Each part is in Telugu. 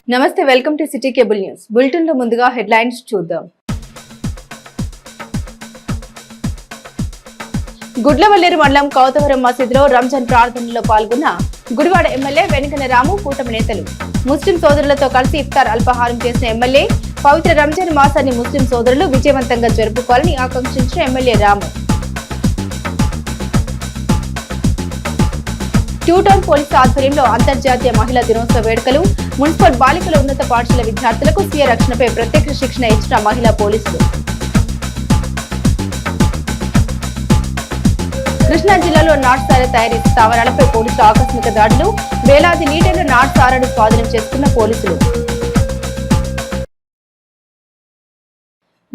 నమస్తే, welcome to city cable news bulletin లో ముందుగా హెడ్లైన్స్ చూద్దాం. గుడ్లవల్లేరు మండలం కౌతవరం మసీదులో రంజాన్ ప్రార్థనలో పాల్గొన్న గుడివాడ ఎమ్మెల్యే వెనుకన రాము, కూటమి నేతలు. ముస్లిం సోదరులతో కలిసి ఇఫ్తార్ అల్పాహారం చేసిన ఎమ్మెల్యే పవిత్ర రంజాన్ మాసాన్ని ముస్లిం సోదరులు విజయవంతంగా జరుపుకోవాలని ఆకాంక్షించిన ఎమ్మెల్యే రాము. టూటౌన్ పోలీసు ఆధ్వర్యంలో అంతర్జాతీయ మహిళా దినోత్సవ వేడుకలు. మున్సిపల్ బాలికల ఉన్నత పాఠశాల విద్యార్థులకు స్వీయ రక్షణపై ప్రత్యేక శిక్షణ ఇచ్చిన మహిళా పోలీసులు. కృష్ణా జిల్లాలో నాటుసారా తయారీ స్థావరాలపై పోలీసులు ఆకస్మిక దాడులు. వేలాది లీటర్ల నాటుసారాను స్వాధీనం చేసుకున్న పోలీసులు.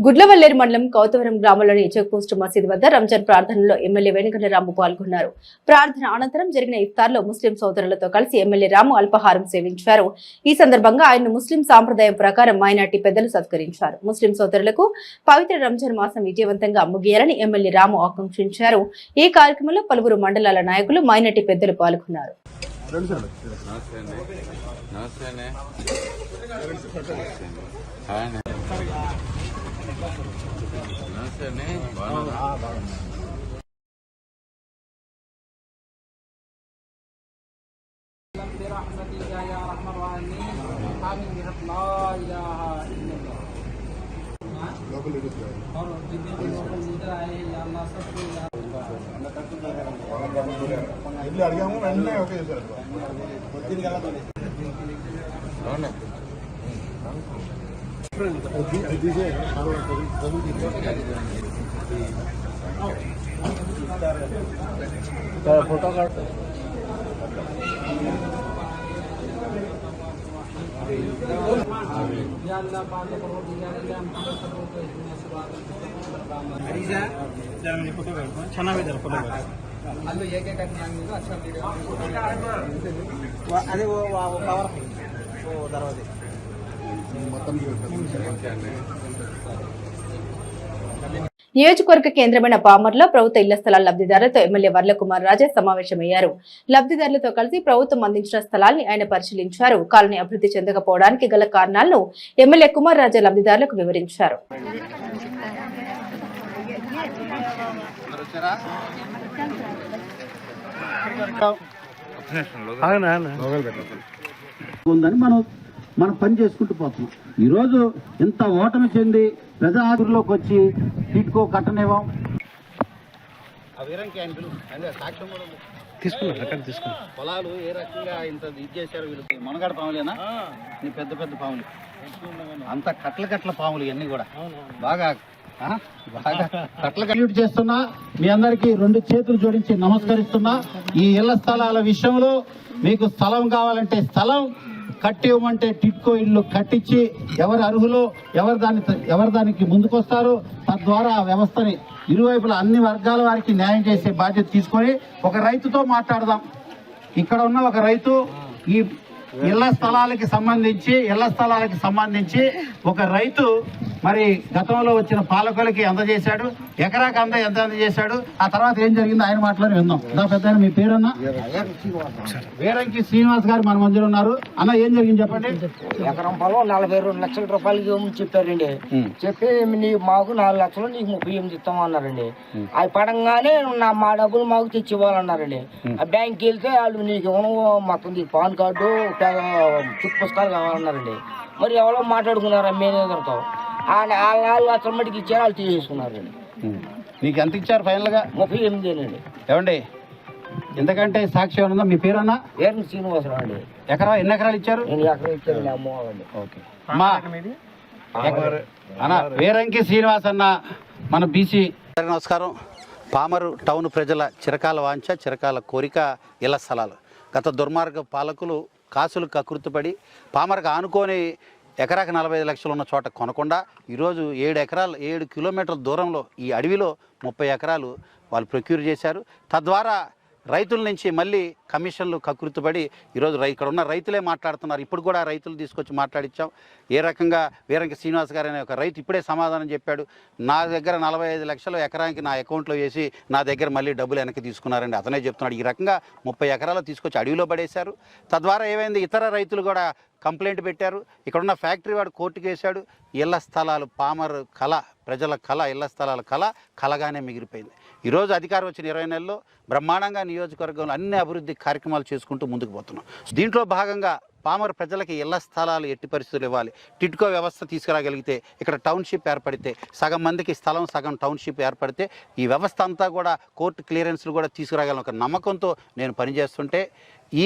గుడ్లవల్లేరు మండలం కౌతవరం గ్రామంలోని చెక్పోస్టు మసీదు వద్ద రంజాన్ ప్రార్థనలో ఎమ్మెల్యే వెనుకన రాము పాల్గొన్నారు. ప్రార్థన అనంతరం జరిగిన ఇఫ్తార్లో ముస్లిం సోదరులతో కలిసి ఎమ్మెల్యే రాము అల్పాహారం సేవించారు. ఈ సందర్భంగా ఆయన ముస్లిం సాంప్రదాయం ప్రకారం మైనార్టీ పెద్దలు సత్కరించారు. ముస్లిం సోదరులకు పవిత్ర రంజాన్ మాసం విజయవంతంగా ముగియాలని ఎమ్మెల్యే రాము ఆకాంక్షించారు. ఈ కార్యక్రమంలో పలువురు మండలాల నాయకులు, మైనార్టీ పెద్దలు పాల్గొన్నారు. అడిగాము వెంటనే ఓకే చేశారు. ఫోటో కార్డ్ ಚೆನ್ನಾಗಿದೆ ಫೋಟೋ ಅಲ್ಲೂ ಏಕೆ ಕನ್ಯಾಗಿದ್ದು ಅಕ್ಷರ ಅದೇ ಕವರ್ ದರವಾಜೆ మొత్తం నియోజకవర్గ కేంద్రమైన పామర్లో ప్రభుత్వ ఇళ్ల స్థలాల లబ్ధిదారులతో ఎమ్మెల్యే వర్లకుమార్ రాజా సమావేశమయ్యారు. లబ్ధిదారులతో కలిసి ప్రభుత్వం అందించిన స్థలాల్ని ఆయన పరిశీలించారు. కాలనీ అభివృద్ధి చెందకపోవడానికి గల కారణాలను ఎమ్మెల్యే కుమార్ రాజా లబ్ధిదారులకు వివరించారు. మనం పని చేసుకుంటూ పోతున్నాం. ఈరోజు ఇంత ఓటమి చెంది ప్రజా ఆదుర్లోకి వచ్చి టిట్కో కట్టనివ్వం. పొలాలు ఏ రకంగా ఇంత ఇది చేశారు వీళ్ళు. మనగాడ పాములేనా, నీ పెద్ద పెద్ద పాములు, అంత కట్ల పాములు ఇవన్నీ కూడా బాగా కట్ల కల్యూట్ చేస్తున్నా. మీ అందరికీ 2 చేతులు జోడించి నమస్కరిస్తున్నా. ఈ ఇళ్ల స్థలాల విషయంలో మీకు స్థలం కావాలంటే స్థలం, కట్టి ఇవ్వమంటే టిట్కో ఇల్లు కట్టించి ఎవరు అర్హులో ఎవరు దానికి ముందుకొస్తారో తద్వారా వ్యవస్థని ఇరువైపులా అన్ని వర్గాల వారికి న్యాయం చేసే బాధ్యత తీసుకొని ఒక రైతుతో మాట్లాడదాం. ఇక్కడ ఉన్న ఒక రైతు ఈ ఇళ్ల స్థలాలకి సంబంధించి ఒక రైతు మరి గతంలో వచ్చిన పాలకులకి అందజేశాడు. ఎకరాకి ఎంత అందజేశాడు, ఆ తర్వాత ఏం జరిగిందో ఆయన మాట్లాడి విందాం. నా పెద్ద మీ పేరన్నా? వేరంకి శ్రీనివాస్ గారు మన మధ్యలో ఉన్నారు. అన్న, ఏం జరిగింది చెప్పండి. ఎకరం పొలం 42 లక్షల రూపాయలకి చెప్పారండి. చెప్పి మాకు 4 లక్షలు నీకు 38 ఇస్తామన్నారండి. అవి పడంగానే మా డబ్బులు మాకు తెచ్చి ఇవ్వాలన్నారండి. ఆ బ్యాంక్కి వెళ్తే వాళ్ళు నీకు ఇవ్వను, మొత్తం నీకు పాన్ కార్డు, చెక్ పుస్తకాలు కావాలన్నారండి. మరి ఎవరో మాట్లాడుకున్నారు మేనేజర్తో. ఆ 4 లక్షల మటుకు ఇచ్చారు, వాళ్ళు తీసేసుకున్నారండి. నీకు ఎంత ఇచ్చారు ఫైనల్ గా? 38 ఏమండి, ఎంతకంటే సాక్షి ఉందా? మీ పేరన్నా? వేరు శ్రీనివాసరావు అండి. ఎన్ని ఎకరాలు ఇచ్చారు? నేను ఎకరం ఇచ్చాను, అమ్మవాళ్ళండి. ఓకే అన్న, వేరంకి శ్రీనివాస్ అన్న మన బీసీ. నమస్కారం. పామరు టౌన్ ప్రజల చిరకాల వాంఛ, చిరకాల కోరిక ఇళ్ల స్థలాలు. గత దుర్మార్గ పాలకులు కాసులు కకృతిపడి పామరకు ఆనుకొని ఎకరాకి 45 లక్షలు ఉన్న చోట కొనకుండా ఈరోజు 7 కిలోమీటర్ల దూరంలో ఈ అడవిలో 30 ఎకరాలు వాళ్ళు ప్రొక్యూర్ చేశారు. తద్వారా రైతుల నుంచి మళ్ళీ కమిషన్లు కకృతిపడి ఈరోజు ఇక్కడ ఉన్న రైతులే మాట్లాడుతున్నారు. ఇప్పుడు కూడా రైతులు తీసుకొచ్చి మాట్లాడించాం. ఏ రకంగా వీరంకి శ్రీనివాస్ గారు అనే ఒక రైతు ఇప్పుడే సమాధానం చెప్పాడు. నా దగ్గర 45 లక్షలు ఎకరానికి నా అకౌంట్లో వేసి నా దగ్గర మళ్ళీ డబ్బులు వెనక్కి తీసుకున్నారండి. అతనే చెప్తున్నాడు. ఈ రకంగా 30 ఎకరాలు తీసుకొచ్చి అడవిలో పడేశారు. తద్వారా ఏమైంది, ఇతర రైతులు కూడా కంప్లైంట్ పెట్టారు. ఇక్కడున్న ఫ్యాక్టరీ వాడు కోర్టుకు వేశాడు. ఇళ్ల స్థలాలు పామర్ కళ, ప్రజల కళ, ఇళ్ల స్థలాల కళ కలగానే మిగిలిపోయింది. ఈరోజు అధికారం వచ్చిన 20 నెలల్లో బ్రహ్మాండంగా నియోజకవర్గంలో అన్ని అభివృద్ధి కార్యక్రమాలు చేసుకుంటూ ముందుకు పోతున్నాం. దీంట్లో భాగంగా పామర్ ప్రజలకి ఇళ్ల స్థలాలు ఎట్టి పరిస్థితులు ఇవ్వాలి. టిడ్కో వ్యవస్థ తీసుకురాగలిగితే, ఇక్కడ టౌన్షిప్ ఏర్పడితే, సగం మందికి స్థలం, సగం టౌన్షిప్ ఏర్పడితే ఈ వ్యవస్థ అంతా కూడా కోర్టు క్లియరెన్స్లు కూడా తీసుకురాగలను ఒక నమ్మకంతో నేను పనిచేస్తుంటే,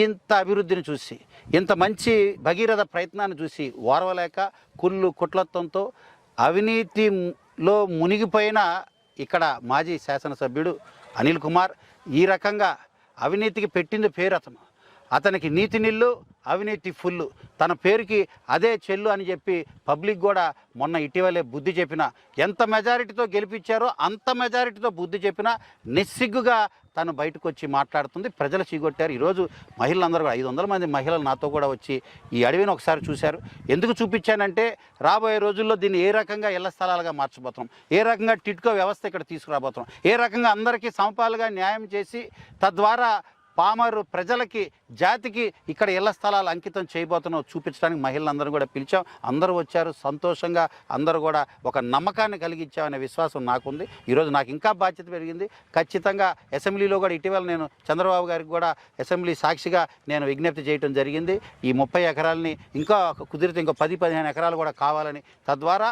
ఇంత అభివృద్ధిని చూసి, ఇంత మంచి భగీరథ ప్రయత్నాన్ని చూసి ఓర్వలేక కుళ్ళు కుట్లత్వంతో అవినీతిలో మునిగిపోయిన ఇక్కడ మాజీ శాసనసభ్యుడు అనిల్ కుమార్ ఈ రకంగా అవినీతికి పెట్టింది పేరు అతనికి నీతి నిల్లు, అవినీతి ఫుల్లు, తన పేరుకి అదే చెల్లు అని చెప్పి పబ్లిక్ కూడా మొన్న ఇటీవలే బుద్ధి చెప్పిన, ఎంత మెజారిటీతో గెలిపించారో అంత మెజారిటీతో బుద్ధి చెప్పినా నిస్సిగ్గుగా తను బయటకు వచ్చి మాట్లాడుతుంది. ప్రజలు చీగొట్టారు. ఈరోజు మహిళలందరూ కూడా 500 మంది మహిళలు నాతో కూడా వచ్చి ఈ అడవిని ఒకసారి చూశారు. ఎందుకు చూపించానంటే రాబోయే రోజుల్లో దీన్ని ఏ రకంగా ఇళ్ల స్థలాలుగా మార్చబోతున్నాం, ఏ రకంగా టిడ్కో వ్యవస్థ ఇక్కడ తీసుకురాబోతున్నాం, ఏ రకంగా అందరికీ సమపాలుగా న్యాయం చేసి తద్వారా పామరు ప్రజలకి, జాతికి ఇక్కడ ఇళ్ల స్థలాలు అంకితం చేయబోతున్నాం చూపించడానికి మహిళలందరూ కూడా పిలిచాం. అందరూ వచ్చారు. సంతోషంగా అందరూ కూడా ఒక నమ్మకాన్ని కలిగించామనే విశ్వాసం నాకుంది. ఈరోజు నాకు ఇంకా బాధ్యత పెరిగింది. ఖచ్చితంగా అసెంబ్లీలో కూడా ఇటీవల నేను చంద్రబాబు గారికి కూడా అసెంబ్లీ సాక్షిగా నేను విజ్ఞప్తి చేయడం జరిగింది. ఈ 30 ఎకరాలని ఇంకా కుదిరితే ఇంకో 10-15 ఎకరాలు కూడా కావాలని, తద్వారా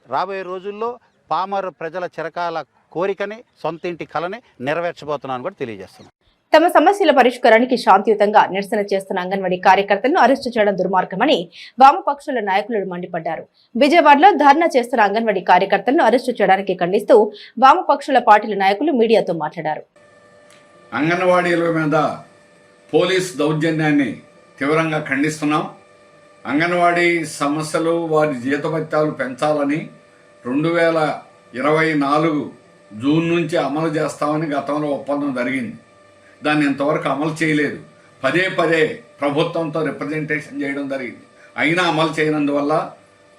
రాబోయే రోజుల్లో పామరు ప్రజల చిరకాల కోరికని, సొంత ఇంటి కళని నెరవేర్చబోతున్నాను కూడా తెలియజేస్తున్నాను. తమ సమస్యల పరిష్కారానికి శాంతియుతంగా నిరసన చేస్తున్న అంగన్వాడీ కార్యకర్తలను అరెస్టు చేయడం దుర్మార్గమని వామపక్షుల నాయకులు మండిపడ్డారు. విజయవాడలో ధర్నా చేస్తున్న అంగన్వాడీ కార్యకర్తలను అరెస్టు చేయడానికి ఖండిస్తూ వామపక్షుల పార్టీల నాయకులు మీడియాతో మాట్లాడారు. అంగన్వాడీల మీద పోలీస్ దౌర్జన్యాన్ని తీవ్రంగా ఖండిస్తున్నాం. అంగన్వాడీ సమస్యలు, వారి జీతభత్యాలు పెంచాలని 2024 జూన్ నుంచి అమలు చేస్తామని గతంలో ఒప్పందం జరిగింది. దాన్ని ఇంతవరకు అమలు చేయలేదు. పదే ప్రభుత్వంతో రిప్రజెంటేషన్ చేయడం జరిగింది. అయినా అమలు చేయనందువల్ల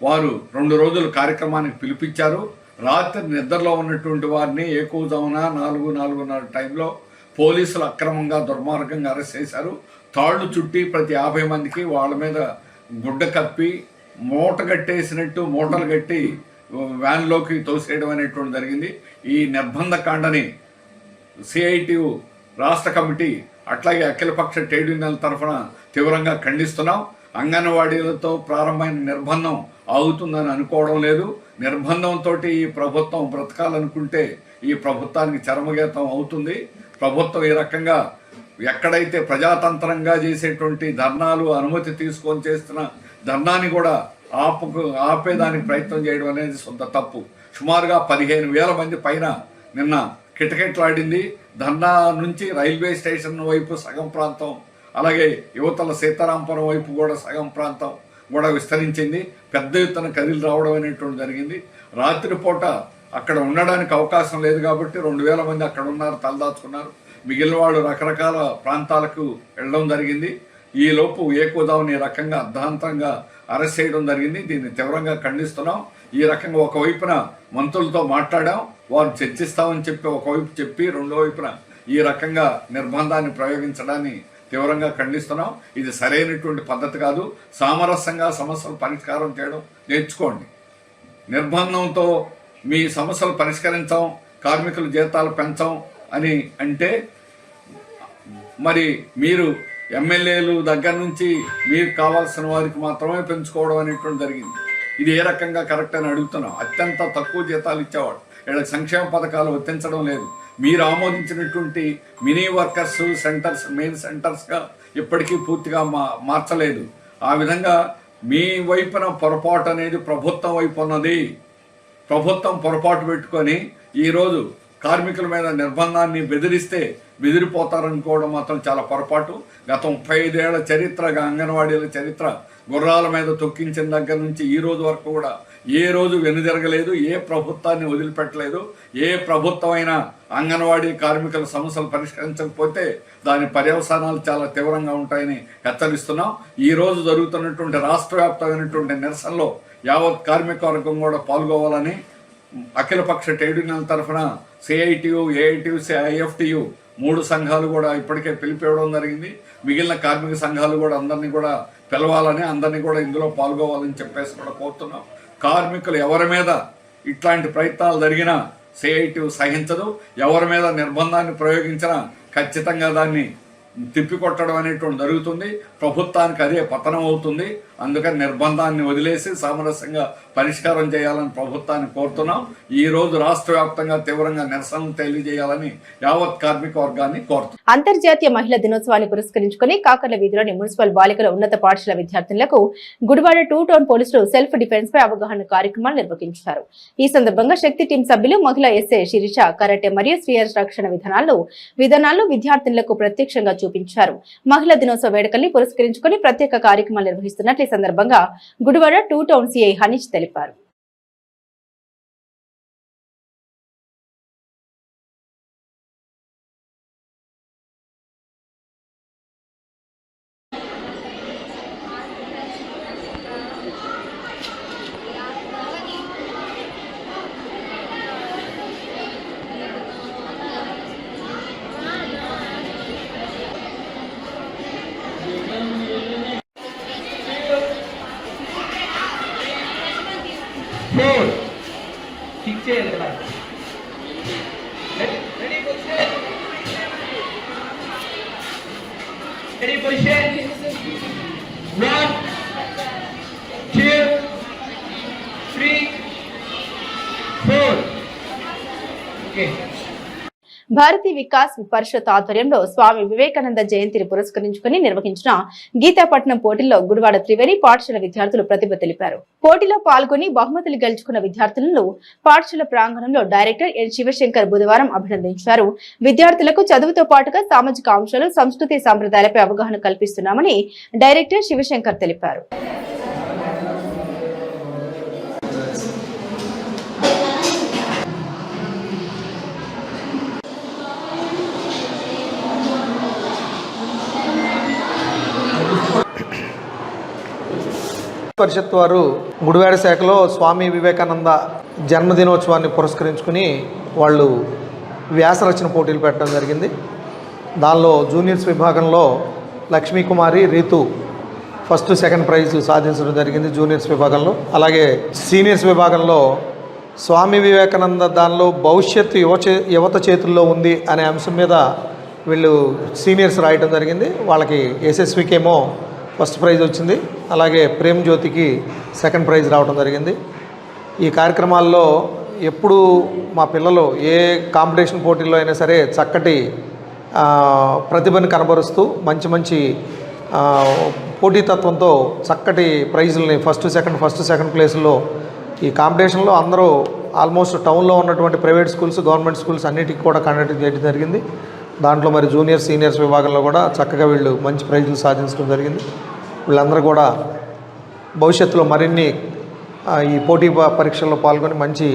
వారు 2 రోజుల కార్యక్రమానికి పిలిపించారు. రాత్రి నిద్రలో ఉన్నటువంటి వారిని ఏకూజామున 4:30 టైంలో పోలీసులు అక్రమంగా దుర్మార్గంగా అరెస్ట్ చేశారు. తాళ్లు చుట్టి ప్రతి 50 మందికి వాళ్ళ మీద గుడ్డ కప్పి మూటగట్టేసినట్టు మూటలు కట్టి వ్యాన్లోకి తోసేయడం అనేటువంటి జరిగింది. ఈ నిర్బంధ కాండని సిఐటియు రాష్ట్ర కమిటీ అట్లాగే అఖిలపక్ష ట్రేడ్ యూనియన్ల తరఫున తీవ్రంగా ఖండిస్తున్నాం. అంగన్వాడీలతో ప్రారంభమైన నిర్బంధం ఆగుతుందని అనుకోవడం లేదు. నిర్బంధంతో ఈ ప్రభుత్వం బ్రతకాలనుకుంటే ఈ ప్రభుత్వానికి చరమగీతం అవుతుంది. ప్రభుత్వం ఈ రకంగా ఎక్కడైతే ప్రజాతంత్రంగా చేసేటువంటి ధర్నాలు అనుమతి తీసుకొని చేస్తున్న ధర్నాని కూడా ఆపేదానికి ప్రయత్నం చేయడం అనేది సొంత తప్పు. సుమారుగా 15,000 మంది పైన నిన్న కిటకిటలాడింది. ధర్నా నుంచి రైల్వే స్టేషన్ వైపు సగం ప్రాంతం, అలాగే యువతల సీతారాంపురం వైపు కూడా సగం ప్రాంతం కూడా విస్తరించింది. పెద్ద ఎత్తున కదిలి రావడం అనేటువంటి జరిగింది. రాత్రిపూట అక్కడ ఉండడానికి అవకాశం లేదు కాబట్టి 2,000 మంది అక్కడ ఉన్నారు, తలదాచుకున్నారు. మిగిలిన వాళ్ళు రకరకాల ప్రాంతాలకు వెళ్ళడం జరిగింది. ఈలోపు ఏకోదావుని రకంగా అర్ధాంతంగా అరెస్ట్ చేయడం జరిగింది. దీన్ని తీవ్రంగా ఖండిస్తున్నాం. ఈ రకంగా ఒకవైపున మంత్రులతో మాట్లాడాం, వారు చర్చిస్తామని చెప్పి ఒకవైపు చెప్పి రెండో వైపున ఈ రకంగా నిర్బంధాన్ని ప్రయోగించడాన్ని తీవ్రంగా ఖండిస్తున్నాం. ఇది సరైనటువంటి పద్ధతి కాదు. సామరస్యంగా సమస్యలు పరిష్కారం చేయడం నేర్చుకోండి. నిర్బంధంతో మీ సమస్యలు పరిష్కరించాం, కార్మికుల జీతాలు పెంచాం అని అంటే మరి మీరు ఎమ్మెల్యేలు దగ్గర నుంచి మీకు కావాల్సిన వారికి మాత్రమే పెంచుకోవడం అనేటువంటి జరిగింది. ఇది ఏ రకంగా కరెక్ట్ అని అడుగుతున్నాం. అత్యంత తక్కువ జీతాలు ఇచ్చేవాడు వీళ్ళకి సంక్షేమ పథకాలు వర్తించడం లేదు. మీరు ఆమోదించినటువంటి మినీ వర్కర్స్ సెంటర్స్ మెయిన్ సెంటర్స్గా ఇప్పటికీ పూర్తిగా మార్చలేదు. ఆ విధంగా మీ వైపున పొరపాటు అనేది ప్రభుత్వం వైపు ఉన్నది. ప్రభుత్వం పొరపాటు పెట్టుకొని ఈరోజు కార్మికుల మీద నిర్బంధాన్ని బెదిరిస్తే బెదిరిపోతారనుకోవడం మాత్రం చాలా పొరపాటు. గత 35 ఏళ్ల చరిత్రగా అంగన్వాడీల చరిత్ర గుర్రాల మీద తొక్కించిన దగ్గర నుంచి ఈ రోజు వరకు కూడా ఏ రోజు వెనుదిరగలేదు. ఏ ప్రభుత్వాన్ని వదిలిపెట్టలేదు. ఏ ప్రభుత్వమైనా అంగన్వాడీ కార్మికుల సమస్యలు పరిష్కరించకపోతే దాని పర్యవసానాలు చాలా తీవ్రంగా ఉంటాయని హెచ్చరిస్తున్నాం. ఈ రోజు జరుగుతున్నటువంటి రాష్ట్ర వ్యాప్తమైనటువంటి నిరసనలో యావత్ కార్మిక వర్గం కూడా పాల్గొవాలని అఖిలపక్ష ట్రేడ్ యూనియన్ తరఫున సిఐటియు, ఏఐటియుసి, ఐఎఫ్టియు 3 సంఘాలు కూడా ఇప్పటికే పిలిపివ్వడం జరిగింది. మిగిలిన కార్మిక సంఘాలు కూడా అందరినీ కూడా పిలవాలని, అందరినీ కూడా ఇందులో పాల్గొవాలని చెప్పేసి కూడా కోరుతున్నాం. కార్మికులు ఎవరి మీద ఇట్లాంటి ప్రయత్నాలు జరిగినా సిఐటి సహించదు. ఎవరి మీద నిర్బంధాన్ని ప్రయోగించినా ఖచ్చితంగా దాన్ని తిప్పికొట్టడం అనేటువంటి జరుగుతుంది. ప్రభుత్వానికి అదే పతనం అవుతుంది. అందుకని నిర్బంధాన్ని వదిలేసి సామరస్యంగా పరిష్కారం చేయాలని ప్రభుత్వాన్ని కోరుతున్నాం. ఈ రోజు రాష్ట్ర వ్యాప్తంగా తీవ్రంగా నిరసనలు తెలియజేయాలని యావత్ కార్మిక వర్గాన్ని కోరుతున్నాం. అంతర్జాతీయ మహిళా దినోత్సవాన్ని పురస్కరించుకుని కాకర్ల వీధిలోని మున్సిపల్ బాలికల ఉన్నత పాఠశాల విద్యార్థులకు గుడివాడ 2 టౌన్ పోలీసులు సెల్ఫ్ డిఫెన్స్ పై అవగాహన కార్యక్రమాలు నిర్వహించారు. ఈ సందర్భంగా శక్తి టీం సభ్యులు మహిళా ఎస్ఐ శిరీష కరాటే మరియు స్వీయ రక్షణ విధానాలు విద్యార్థులకు ప్రత్యక్షంగా చూపించారు. మహిళా దినోత్సవ వేడుకల్ని పురస్కరించుకుని ప్రత్యేక కార్యక్రమాలు నిర్వహిస్తున్నట్లు ఈ సందర్భంగా గుడివాడ 2 టౌన్ సిఐ హనీష్ తెలిపారు. Ready position. 1, 2, 3, 4. Okay. Bharati Vikas పరిషత్ ఆధ్వర్యంలో స్వామి వివేకానంద జయంతిని పురస్కరించుకుని నిర్వహించిన గీతాపట్నం పోటీల్లో గుడివాడ త్రివేణి పాఠశాల విద్యార్థులు ప్రతిభ తెలిపారు. పోటీలో పాల్గొని బహుమతులు గెలుచుకున్న విద్యార్థులను పాఠశాల ప్రాంగణంలో డైరెక్టర్ ఎన్ శివశంకర్ బుధవారం అభినందించారు. విద్యార్థులకు చదువుతో పాటుగా సామాజిక అంశాలు, సంస్కృతి సాంప్రదాయాలపై అవగాహన కల్పిస్తున్నామని డైరెక్టర్ శివశంకర్ తెలిపారు. పరిషత్ వారు గుడివాడ శాఖలో స్వామి వివేకానంద జన్మదినోత్సవాన్ని పురస్కరించుకుని వాళ్ళు వ్యాసరచన పోటీలు పెట్టడం జరిగింది. దానిలో జూనియర్స్ విభాగంలో లక్ష్మీ కుమారి, రీతు ఫస్ట్, సెకండ్ ప్రైజ్ సాధించడం జరిగింది జూనియర్స్ విభాగంలో. అలాగే సీనియర్స్ విభాగంలో స్వామి వివేకానంద దానిలో భవిష్యత్తు యువత చేతుల్లో ఉంది అనే అంశం మీద వీళ్ళు సీనియర్స్ రాయటం జరిగింది. వాళ్ళకి యశస్వికేమో ఫస్ట్ ప్రైజ్ వచ్చింది. అలాగే ప్రేమ్ జ్యోతికి సెకండ్ ప్రైజ్ రావడం జరిగింది. ఈ కార్యక్రమాల్లో ఎప్పుడు మా పిల్లలు ఏ కాంపిటీషన్ పోటీల్లో అయినా సరే చక్కటి ప్రతిభను కనబరుస్తూ మంచి పోటీతత్వంతో చక్కటి ప్రైజులని ఫస్ట్ సెకండ్ ప్లేస్లో ఈ కాంపిటీషన్లో అందరూ ఆల్మోస్ట్ టౌన్లో ఉన్నటువంటి ప్రైవేట్ స్కూల్స్, గవర్నమెంట్ స్కూల్స్ అన్నిటికీ కూడా కండక్ట్ చేయడం జరిగింది. దాంట్లో మరి జూనియర్, సీనియర్స్ విభాగంలో కూడా చక్కగా వీళ్ళు మంచి ప్రైజులు సాధించడం జరిగింది. వీళ్ళందరూ కూడా భవిష్యత్తులో మరిన్ని ఈ పోటీ పరీక్షల్లో పాల్గొని మంచి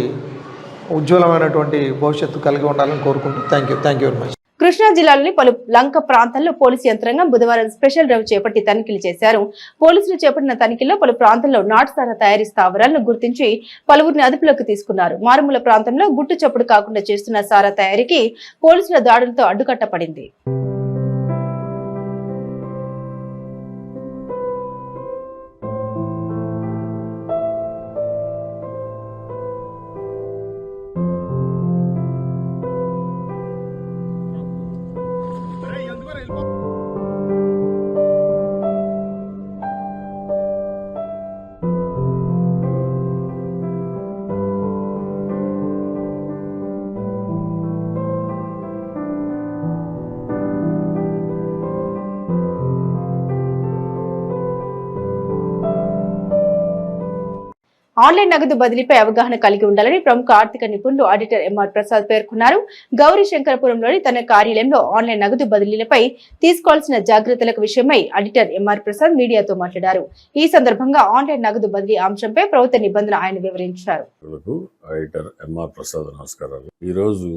ఉజ్వలమైనటువంటి భవిష్యత్తు కలిగి ఉండాలని కోరుకుంటూ thank you very much. Krishna జిల్లాలోని పలు లంక ప్రాంతాల్లో పోలీసు యంత్రాంగం బుధవారం స్పెషల్ డ్రైవ్ చేపట్టి తనిఖీలు చేశారు. పోలీసులు చేపట్టిన తనిఖీల్లో పలు ప్రాంతాల్లో నాటుసారా తయారీ స్థావరాలను గుర్తించి పలువురిని అదుపులోకి తీసుకున్నారు. మారుమూల ప్రాంతంలో గుట్టు చప్పుడు కాకుండా చేస్తున్న సారా తయారీకి పోలీసుల దాడులతో అడ్డుకట్టపడింది. ఆన్లైన్ నగదు బదిలీపై అవగాహన కలిగి ఉండాలని ప్రముఖ ఆర్థిక నిపుణులు ఆడిటర్ ఎంఆర్ ప్రసాద్ పేర్కొన్నారు. గౌరీ శంకరపురంలోని తన కార్యాలయంలో ఆన్లైన్ నగదు బదిలీలపై తీసుకోవాల్సిన జాగ్రత్తల విషయమై ఆడిటర్ ఎంఆర్ ప్రసాద్ మీడియాతో మాట్లాడారు. ఈ సందర్భంగా ఆన్లైన్ నగదు బదిలీ అంశంపై ప్రభుత్వ నిబంధన ఆయన వివరించారు. ఆడిటర్ ఎంఆర్ ప్రసాద్ నమస్కారాలు. ఈరోజు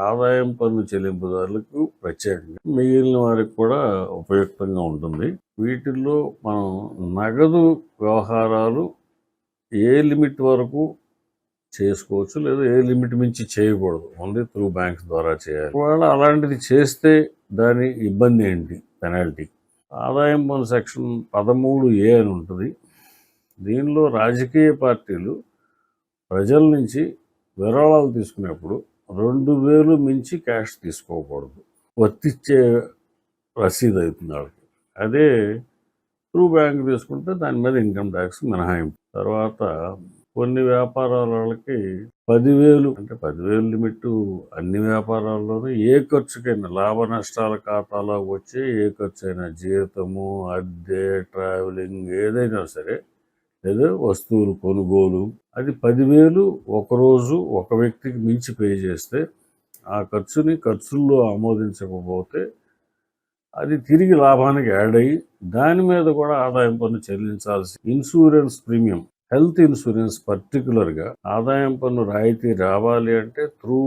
ఆదాయం పన్ను చెల్లింపుదారులకు ప్రత్యేకంగా మిగిలిన వారికి కూడా ఉపయుక్తంగా ఉంటుంది. వీటిల్లో మనం నగదు వ్యవహారాలు ఏ లిమిట్ వరకు చేసుకోవచ్చు, లేదా ఏ లిమిట్ మించి చేయకూడదు, ఓన్లీ త్రూ బ్యాంక్స్ ద్వారా చేయాలి. ఒకవేళ అలాంటిది చేస్తే దాని ఇబ్బంది ఏంటి, పెనాల్టీ. ఆదాయం పన్ను సెక్షన్ 13A అని ఉంటుంది. దీనిలో రాజకీయ పార్టీలు ప్రజల నుంచి విరాళాలు తీసుకునేప్పుడు 2000 మించి క్యాష్ తీసుకోకూడదు, వర్తిచ్చే రసీదు అవుతుంది వాళ్ళకి. అదే త్రూ బ్యాంక్ తీసుకుంటే దాని మీద ఇన్కమ్ ట్యాక్స్ మినహాయింపు. తర్వాత కొన్ని వ్యాపారాల వాళ్ళకి 10,000 అంటే 10,000 లిమిట్ అన్ని వ్యాపారాల్లోనూ ఏ ఖర్చుకైనా లాభ నష్టాల ఖాతాలో వచ్చే ఏ ఖర్చు అయినా, జీతము, అద్దె, ట్రావెలింగ్ ఏదైనా సరే, లేదా వస్తువులు కొనుగోలు, అది 10,000 ఒకరోజు ఒక వ్యక్తికి మించి పే చేస్తే ఆ ఖర్చుని ఖర్చుల్లో ఆమోదించకపోతే అది తిరిగి లాభానికి యాడ్ అయ్యి దాని మీద కూడా ఆదాయం పన్ను చెల్లించాల్సి. ఇన్సూరెన్స్ ప్రీమియం, హెల్త్ ఇన్సూరెన్స్ పర్టికులర్గా ఆదాయం పన్ను రాయితీ రావాలి అంటే త్రూ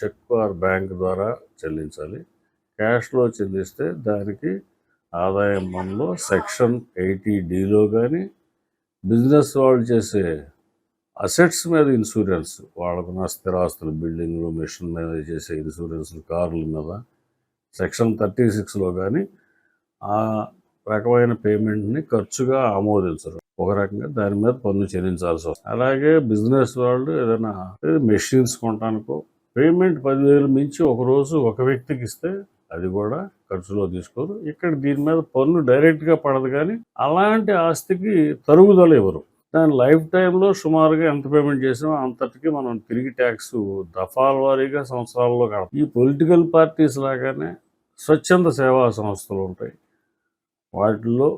చెక్ ఆర్ బ్యాంక్ ద్వారా చెల్లించాలి. క్యాష్లో చెల్లిస్తే దానికి ఆదాయం పన్నులో సెక్షన్ 80Dలో కానీ, బిజినెస్ వాళ్ళు చేసే అసెట్స్ మీద ఇన్సూరెన్స్, వాళ్ళకున్న స్థిరాస్తులు, బిల్డింగ్లు, మిషన్ మీద చేసే ఇన్సూరెన్స్లు, కార్ల మీద సెక్షన్ 36లో కానీ ఆ రకమైన పేమెంట్ని ఖర్చుగా ఆమోదించరు. ఒక రకంగా దాని మీద పన్ను చెల్లించాల్సి వస్తుంది. అలాగే బిజినెస్ వాళ్ళు ఏదైనా మెషిన్స్ కొనడానికో పేమెంట్ 10,000 మించి ఒకరోజు ఒక వ్యక్తికి ఇస్తే అది కూడా ఖర్చులో తీసుకోరు. ఇక్కడ దీని మీద పన్ను డైరెక్ట్గా పడదు, కానీ అలాంటి ఆస్తికి తరుగుదల ఇవ్వరు. దాని లైఫ్ టైంలో సుమారుగా ఎంత పేమెంట్ చేసినా అంతటికి మనం తిరిగి ట్యాక్స్ దఫాల వారీగా సంవత్సరాల్లో కడతాం. ఈ పొలిటికల్ పార్టీస్ లాగానే స్వచ్ఛంద సేవా సంస్థలు ఉంటాయి, వాటిల్లో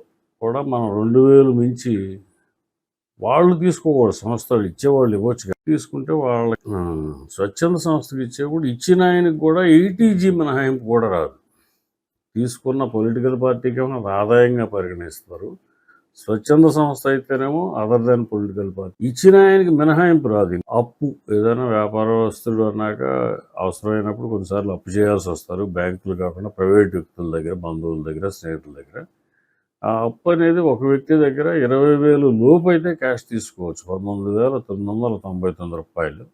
కూడా మనం 2000 మించి వాళ్ళు తీసుకోకూడదు. సంస్థలు ఇచ్చేవాళ్ళు ఇవ్వచ్చు, తీసుకుంటే వాళ్ళ స్వచ్ఛంద సంస్థకి ఇచ్చేప్పుడు ఇచ్చిన ఆయనకి కూడా 80G మినహాయింపు కూడా రాదు. తీసుకున్న పొలిటికల్ పార్టీకి ఏమో ఆదాయంగా పరిగణిస్తారు, స్వచ్ఛంద సంస్థ అయితేనేమో అదర్ దాన్ పొలిటికల్ పార్టీ. ఇచ్చిన ఆయనకి మినహాయింపు రాదు. అప్పు, ఏదైనా వ్యాపారస్తుడు అన్నాక అవసరమైనప్పుడు కొన్నిసార్లు అప్పు చేయాల్సి వస్తారు, బ్యాంకులు కాకుండా ప్రైవేట్ వ్యక్తుల దగ్గర, బంధువుల దగ్గర, స్నేహితుల దగ్గర. ఆ అప్పు అనేది ఒక వ్యక్తి దగ్గర 20,000 లోపు అయితే క్యాష్ తీసుకోవచ్చు, 19,999 రూపాయలు.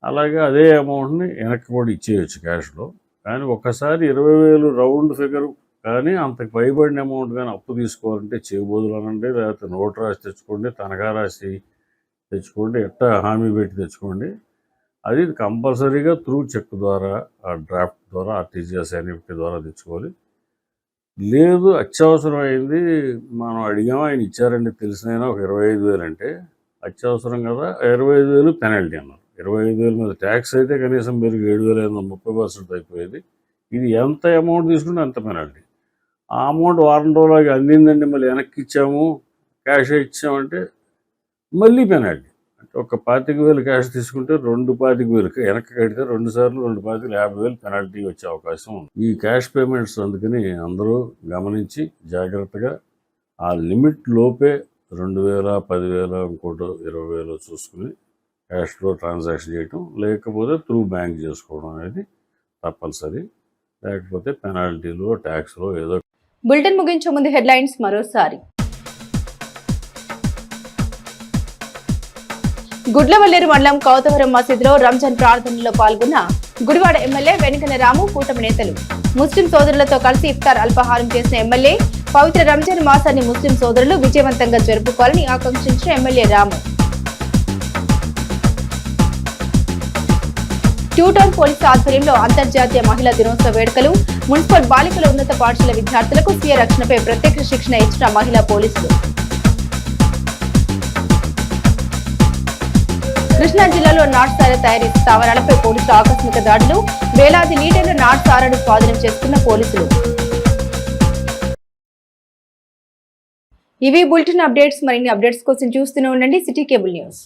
అలాగే అదే అమౌంట్ని వెనక్కి కూడా ఇచ్చేయచ్చు క్యాష్లో. కానీ ఒక్కసారి 20,000 రౌండ్ ఫిగర్ కానీ అంతకు పైబడిన అమౌంట్ కానీ అప్పు తీసుకోవాలంటే చేయబోదులు అనండి, లేకపోతే నోటు రాసి తెచ్చుకోండి, తనఖా రాసి తెచ్చుకోండి, ఎట్టా హామీ పెట్టి తెచ్చుకోండి. అది కంపల్సరీగా త్రూ చెక్ ద్వారా, ఆ డ్రాఫ్ట్ ద్వారా, ఆర్టీజీఎస్ ఎన్ఈఎఫ్టీ ద్వారా తెచ్చుకోవాలి. లేదు అత్యవసరం అయింది, మనం అడిగాము ఆయన ఇచ్చారండి తెలిసినైనా ఒక 25,000 అంటే అత్యవసరం కదా, 25,000 పెనాల్టీ అన్నారు. 25,000 మీద ట్యాక్స్ అయితే కనీసం మీరు 7,500, 30% అయిపోయేది. ఇది ఎంత అమౌంట్ తీసుకుంటే అంత పెనాల్టీ. ఆ అమౌంట్ వారం రోజులకి అందిందండి, మళ్ళీ వెనక్కి ఇచ్చాము, క్యాష్ ఇచ్చామంటే మళ్ళీ పెనాల్టీ. అంటే ఒక 25,000 క్యాష్ తీసుకుంటే 25,000 వెనక్కి కడితే 2 సార్లు 2 50,000 పెనాల్టీ వచ్చే అవకాశం ఉంది. ఈ క్యాష్ పేమెంట్స్ అందుకని అందరూ గమనించి జాగ్రత్తగా ఆ లిమిట్ లోపే 2,000, 10,000, ఇంకోటి 20,000 చూసుకుని క్యాష్లో ట్రాన్సాక్షన్ చేయటం, లేకపోతే త్రూ బ్యాంక్ చేసుకోవడం అనేది తప్పనిసరి. లేకపోతే పెనాల్టీలో, ట్యాక్స్లో ఏదో. బులెటిన్ ముగించే ముందు హెడ్లైన్స్ మరోసారి. గుడ్లవల్లేరు మండలం కౌతవరం మసీదులో రంజాన్ ప్రార్థనలో పాల్గొన్న గుడివాడ ఎమ్మెల్యే వెనుకన రాము, కూటమి నేతలు. ముస్లిం సోదరులతో కలిసి ఇఫ్తార్ అల్పాహారం చేసిన ఎమ్మెల్యే. పవిత్ర రంజాన్ మాసాన్ని ముస్లిం సోదరులు విజయవంతంగా జరుపుకోవాలని ఆకాంక్షించిన ఎమ్మెల్యే రాము. ట్యూటౌన్ పోలీసు ఆధ్వర్యంలో అంతర్జాతీయ మహిళా దినోత్సవ వేడుకలు. మున్సిపల్ బాలికల ఉన్నత పాఠశాల విద్యార్థులకు స్వీయ రక్షణపై ప్రత్యక్ష శిక్షణ ఇచ్చిన మహిళా పోలీసులు. కృష్ణా జిల్లాలో నాటుసారా తయారీ స్థావరాలపై పోలీసులు ఆకస్మిక దాడులు. వేలాది లీటర్ల నాటుసారాను స్వాధీనం చేసుకున్న పోలీసులు. ఇవి బులెటిన్ అప్డేట్స్. మరిన్ని అప్డేట్స్ కోసం చూస్తూనే ఉండండి సిటీ కేబుల్ న్యూస్.